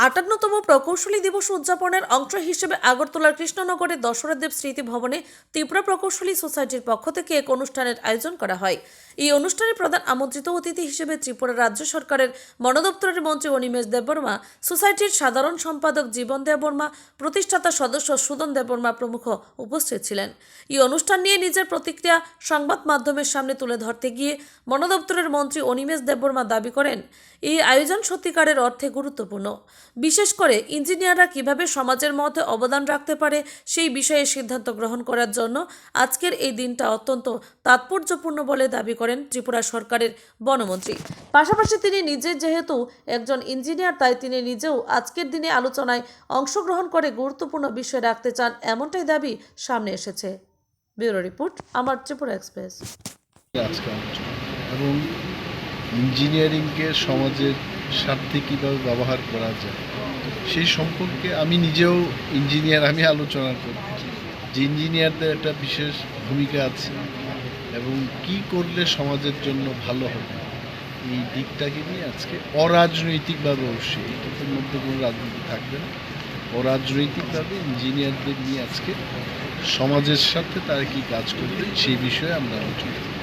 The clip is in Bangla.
58তম প্রকৌশলী দিবস উদযাপনের অংশ হিসেবে আগরতলার কৃষ্ণনগরের দশরথ দেব স্মৃতি ভবনে ত্রিপুরা প্রকৌশলী সোসাইটির পক্ষ থেকে এক অনুষ্ঠানের আয়োজন করা হয়। এই অনুষ্ঠানে প্রধান আমন্ত্রিত অতিথি হিসেবে ত্রিপুরা রাজ্য সরকারের বন দপ্তরের মন্ত্রী অনিমেষ দেববর্মা, সোসাইটির সাধারণ সম্পাদক জীবন দেববর্মা, প্রতিষ্ঠাতা সদস্য সুদন দেববর্মা প্রমুখ উপস্থিত ছিলেন। এই অনুষ্ঠান নিয়ে নিজের প্রতিক্রিয়া সংবাদ মাধ্যমের সামনে তুলে ধরতে গিয়ে বন দপ্তরের মন্ত্রী অনিমেষ দেববর্মা দাবি করেন, এই আয়োজন সত্যিকারের অর্থে গুরুত্বপূর্ণ। বিশেষ করে ইঞ্জিনিয়াররা কিভাবে সমাজের মধ্যে অবদান রাখতে পারে সেই বিষয়ে সিদ্ধান্ত গ্রহণ করার জন্য আজকের এই দিনটা অত্যন্ত তাৎপর্যপূর্ণ বলে দাবি করেন ত্রিপুরা সরকারের বনমন্ত্রী। পাশাপাশি তিনি নিজে যেহেতু একজন ইঞ্জিনিয়ার, তাই তিনি নিজেও আজকের দিনে আলোচনায় অংশগ্রহণ করে গুরুত্বপূর্ণ বিষয় রাখতে চান, এমনটাই দাবি সামনে এসেছে। ব্যুরো রিপোর্ট, আমার ত্রিপুরা এক্সপ্রেস। আজকে আলোচনা এবং ইঞ্জিনিয়ারিংকে সমাজের স্বার্থে কীভাবে ব্যবহার করা যায় সেই সম্পর্কে আমি নিজেও ইঞ্জিনিয়ার, আমি আলোচনা করব যে ইঞ্জিনিয়ারদের একটা বিশেষ ভূমিকা আছে এবং কি করলে সমাজের জন্য ভালো হবে এই দিকটাকে নিয়ে আজকে অরাজনৈতিকভাবে, অবশ্যই এটার মধ্যে কোনো রাজনীতি থাকবে না, অরাজনৈতিকভাবে ইঞ্জিনিয়ারদের নিয়ে আজকে সমাজের সাথে তারা কী কাজ করবে সেই বিষয়ে আমরা আলোচনা করব।